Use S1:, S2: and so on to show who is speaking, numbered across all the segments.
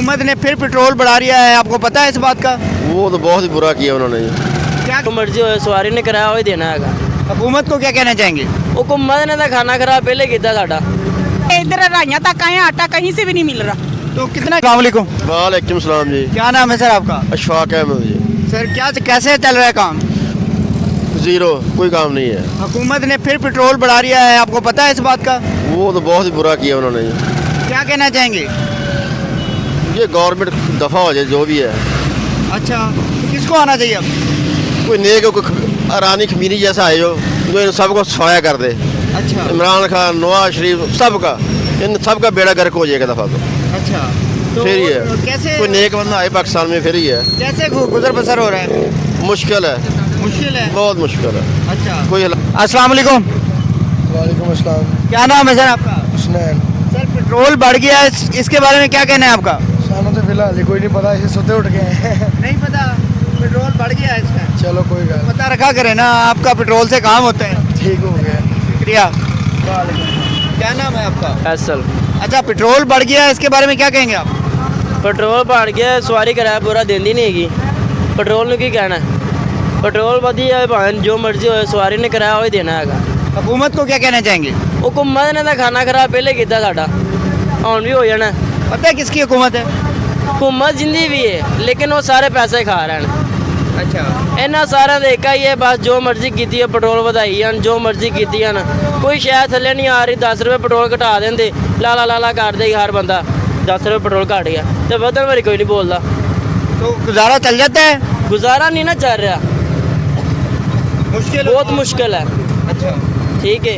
S1: हुकूमत ने फिर पेट्रोल बढ़ा दिया है, आपको पता है इस बात का?
S2: वो तो बहुत ही बुरा किया उन्होंने।
S1: क्या
S3: जो मर्जी हो सवारी ने किराया वही देना है।
S1: हुकूमत को क्या कहना चाहेंगे?
S3: हुकूमत ने तो खाना खराब पहले किया साडा।
S4: इधर राइयां तक आए, आटा कहीं से भी नहीं मिल रहा।
S1: तो कितना? अस्सलाम वालेकुम।
S2: वालेकुम सलाम जी।
S1: क्या नाम है सर आपका?
S2: अशफाक अहमद जी।
S1: सर क्या कैसे चल रहा है काम?
S2: जीरो, कोई काम नहीं है।
S1: हुकूमत ने फिर पेट्रोल बढ़ा दिया है, आपको पता है इस बात का?
S2: वो तो बहुत ही बुरा किया उन्होंने।
S1: क्या कहना चाहेंगे?
S2: ये गवर्नमेंट दफ़ा हो जाए जो भी है।
S1: अच्छा, तो किसको आना चाहिए अब?
S2: कोई नेक कोई अरानी खमीनी जैसा है जो इन सबको सफाया कर दे।
S1: अच्छा
S2: इमरान खान, नवाज शरीफ, सबका इन सबका बेड़ा गर्क हो जाएगा दफ़ा तो।
S1: अच्छा, तो
S2: फिर ही है।
S1: कैसे
S2: कोई नेक बंदा आए पाकिस्तान में फिर ही है।
S1: कैसे गुजर बसर हो रहा है?
S2: मुश्किल है,
S1: मुश्किल है।
S2: बहुत मुश्किल है।
S1: अच्छा,
S2: कोई
S1: अस्सलाम वालेकुम।
S5: वालेकुम अस्सलाम।
S1: क्या नाम है सर आपका?
S5: हुसनैन।
S1: सर पेट्रोल बढ़ गया है, इसके बारे में क्या कहना है आपका?
S5: सानू तो फिलहाल कोई नहीं पता, इसे सोते उठ गए हैं।
S1: नहीं पता, पेट्रोल बढ़ गया है इसका।
S5: चलो कोई गल
S1: पता रखा करें ना, आपका पेट्रोल से काम होता है।
S5: ठीक हो गया।
S1: शुक्रिया। क्या नाम है आपका?
S3: फैसल
S1: अच्छा, पेट्रोल बढ़ गया है, इसके बारे में क्या कहेंगे आप?
S3: पेट्रोल बढ़ गया, सवारी किराया पूरा देंदी नहीं हैगी। पेट्रोल की कहना है, पेट्रोल बढ़िया भावें जो मर्जी हो सवारी ने किराया वही देना है।
S1: हुकूमत को क्या कहना चाहेंगे?
S3: हुकूमत ने तो खाना खराब पहले किया साडा, हुण भी हो जाना।
S1: पता है किसकी हुकूमत है?
S3: हुकूमत जिंदी भी है लेकिन वो सारे पैसे खा रहे हैं।
S1: अच्छा,
S3: इन्ना सारा देखा ही है, बस जो मर्जी की है पेट्रोल ਵਧਾਈ ਹਨ, जो मर्जी की है। कोई शायद थले नहीं आ रही। 10 रुपये पेट्रोल घटा देंगे, लाला कर दे हर बंदा 10 रुपये पेट्रोल घट गया तो बदल वारी कोई नहीं बोलता।
S1: तो गुजारा चल जाता है?
S3: गुजारा नहीं ना चल रहा,
S1: मुश्किल,
S3: बहुत मुश्किल है।
S1: अच्छा,
S3: ठीक है,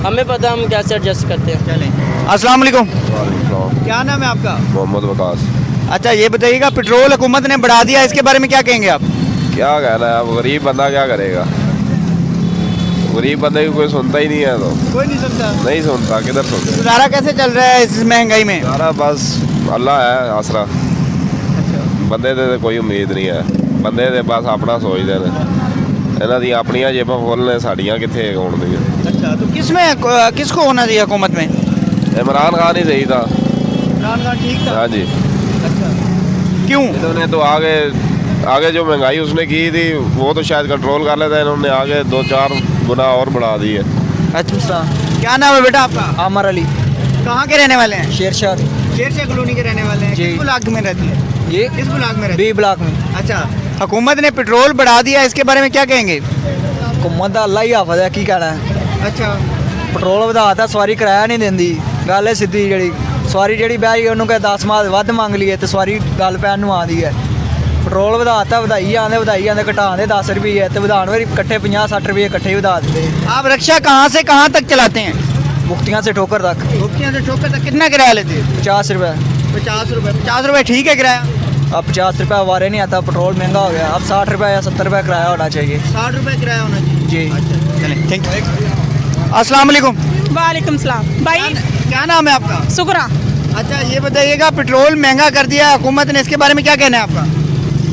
S3: हमें पता हम कैसे एडजस्ट करते हैं।
S1: चलें। अस्सलाम वालेकुम। क्या नाम है आपका?
S2: मोहम्मद वकास।
S1: अच्छा, ये बताइएगा पेट्रोल हुकूमत ने बढ़ा दिया, इसके बारे में क्या कहेंगे आप?
S2: क्या कहना है, अब गरीब बंदा क्या करेगा? गरीब बंदे की कोई सुनता ही नहीं है। तो
S1: कोई नहीं सुनता।
S2: नहीं सुनता, किधर सुनता?
S1: गुजारा कैसे चल रहा है इस महंगाई में?
S2: सारा बस अल्लाह है आसरा। ਬੰਦੇ ਦੇ ਕੋਈ ਉਮੀਦ ਨਹੀਂ ਹੈ। ਬੰਦੇ ਦੇ ਬਸ ਆਪਣਾ ਸੋਚਦੇ ਨੇ। ਇਹਨਾਂ ਦੀ ਆਪਣੀਆਂ ਜੇਬਾਂ ਫੁੱਲ ਨੇ, ਸਾਡੀਆਂ ਕਿੱਥੇ ਹੋਣ ਦੀਆਂ।
S1: अच्छा, तो किसको होना चाहिए हुकूमत में?
S2: इमरान खान ही सही था।
S1: इमरान खान ठीक था।
S2: हाँ जी।
S1: अच्छा, क्यों?
S2: इन्होंने तो आगे जो महंगाई उसने की थी वो तो शायद कंट्रोल कर लेता है, इन्होंने आगे 2-4 गुना और बढ़ा दी है।
S1: अच्छा, क्या नाम है बेटा आपका?
S5: आमर अली।
S1: कहाँ के रहने वाले हैं?
S5: शेरशाह।
S1: शेरशाह कॉलोनी के रहने वाले हैं।
S5: जी।
S1: किस ब्लॉक में रहती है?
S5: ये
S1: किस ब्लॉक में रहती
S5: बी ब्लॉक में।
S1: है? अच्छा, हुकूमत ने पेट्रोल बढ़ा दिया, इसके बारे में क्या कहेंगे?
S5: हुकूमत ਦਾ ਅੱਲਾ ਹੀ ਹਾਫਿਜ਼ ਹੈ, ਕੀ ਕਹਿਣਾ ਹੈ।
S1: अच्छा,
S5: ਪੈਟਰੋਲ ਵਧਾਤਾ, ਸਵਾਰੀ ਕਿਰਾਇਆ ਨਹੀਂ ਦਿੰਦੀ। ਗੱਲ ਹੈ ਸਿੱਧੀ, ਜਿਹੜੀ ਸਵਾਰੀ ਜਿਹੜੀ ਬਹਿ ਗਈ ਉਹਨੂੰ ਕਹੇ 10 ਮਾਹ ਵੱਧ ਮੰਗ ਲਈਏ ਤੇ ਸਵਾਰੀ ਗੱਲ ਪੈਣ ਨੂੰ ਆਉਂਦੀ ਹੈ। ਪੈਟਰੋਲ ਵਧਾਤਾ, ਵਧਾਈ ਜਾਂਦੇ ਘਟਾਉਂਦੇ 10 ਰੁਪਏ ਤੇ ਵਧਾਉਣ ਵਾਰੀ ਇਕੱਠੇ 50-60 ਰੁਪਏ ਇਕੱਠੇ ਹੀ ਵਧਾ ਦਿੰਦੇ।
S1: आप रिक्शा कहाँ से कहाँ तक चलाते हैं?
S5: मुफ्तियाँ से ठोकर तक
S1: मुफ्तियाँ से ठोकर तक कितना किराया लेते हैं?
S5: 50 रुपये।
S1: 50 रुपये। 50 रुपये ठीक है किराया?
S5: अब 50 रुपये हमारे नहीं आता, पेट्रोल महंगा हो गया। अब 60 रुपये या 70 रुपये किराया होना चाहिए।
S1: 60 रुपये किराया होना चाहिए।
S5: जी।
S1: अच्छा, चलें, थैंक यू। अस्सलाम वालेकुम।
S4: वालेकुम सलाम। भाई
S1: क्या नाम है आपका?
S4: शुक्रा।
S1: अच्छा, ये बताइएगा पेट्रोल महंगा कर दिया हुकूमत ने, इसके बारे में क्या कहना है आपका?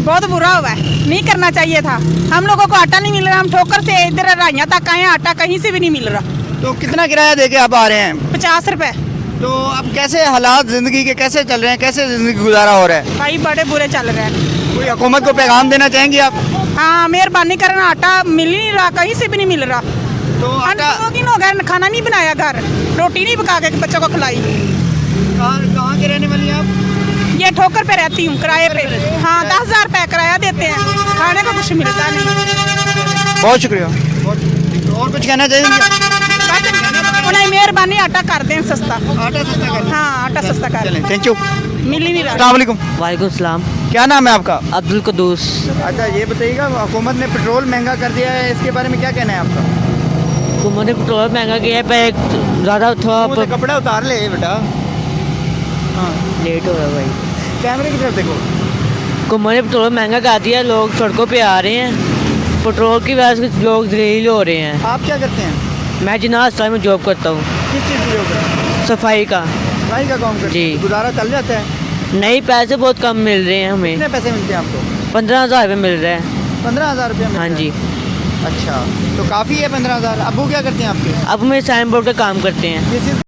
S4: बहुत बुरा हुआ है, नहीं करना चाहिए था। हम लोगों को आटा नहीं मिल रहा, हम ठोकर से इधर राइयां तक आए, आटा कहीं से भी नहीं मिल रहा।
S1: तो कितना किराया देके आप आ रहे हैं?
S4: 50 रुपए।
S1: तो अब कैसे हालात ज़िंदगी के कैसे चल रहे हैं, कैसे ज़िंदगी गुजारा हो रहा है?
S4: भाई बड़े बुरे चल रहे हैं।
S1: कोई हुकूमत को पैगाम देना चाहेंगे आप?
S4: हाँ, मेहरबानी करना, आटा मिल ही नहीं रहा, कहीं से भी नहीं मिल रहा।
S1: तो आटा
S4: 2 दिन हो गए, खाना नहीं बनाया घर, रोटी नहीं पका के बच्चों को खिलाई।
S1: कहाँ के रहने वाली हैं आप?
S4: ये ठोकर पे रहती हूँ, किराए पे। हाँ, 10,000 रुपये किराया देते हैं, खाने को कुछ मिलता नहीं।
S1: बहुत शुक्रिया। और कुछ कहना चाहेंगे?
S4: उन्हें मेहरबानी आटा कर दें सस्ता।
S1: आटा सस्ता कर।
S4: हाँ, आटा सस्ता कर
S1: चलें, थैंक यू।
S4: मिल ही नहीं रहा।
S1: अस्सलाम वालेकुम।
S3: वालेकुम सलाम।
S1: क्या नाम है आपका?
S3: अब्दुल कदूस।
S1: अच्छा, ये बताइएगा हुकूमत ने पेट्रोल महंगा कर दिया है, इसके बारे में क्या कहना है आपका?
S3: हुकूमत ने पेट्रोल महंगा किया है, पर ज़्यादा
S1: मुँह से कपड़ा उतार ले बेटा। हाँ,
S3: लेट हो रहा भाई।
S1: कैमरे की तरफ देखो।
S3: हुकूमत ने पेट्रोल महंगा कर दिया, लोग सड़कों पे आ रहे हैं, पेट्रोल की वजह से लोग जलील हो रहे हैं।
S1: आप क्या करते हैं?
S3: मैं जिन्ना अस्पताल में जॉब करता हूँ,
S1: किस चीज़ की जॉब करते हैं?
S3: सफाई का।
S1: सफाई का काम करते
S3: जी।
S1: हैं? गुजारा चल जाता है?
S3: नहीं, पैसे बहुत कम मिल रहे हैं हमें।
S1: कितने पैसे मिलते हैं आपको?
S3: 15,000 रुपये मिल रहे हैं।
S1: 15,000 रुपये मिलते
S3: हाँ
S1: हैं?
S3: जी।
S1: अच्छा, तो काफ़ी है 15,000। अब्बू क्या करते हैं आपके?
S3: अब मैं साइन बोर्ड का काम करते हैं।
S1: किस चीज़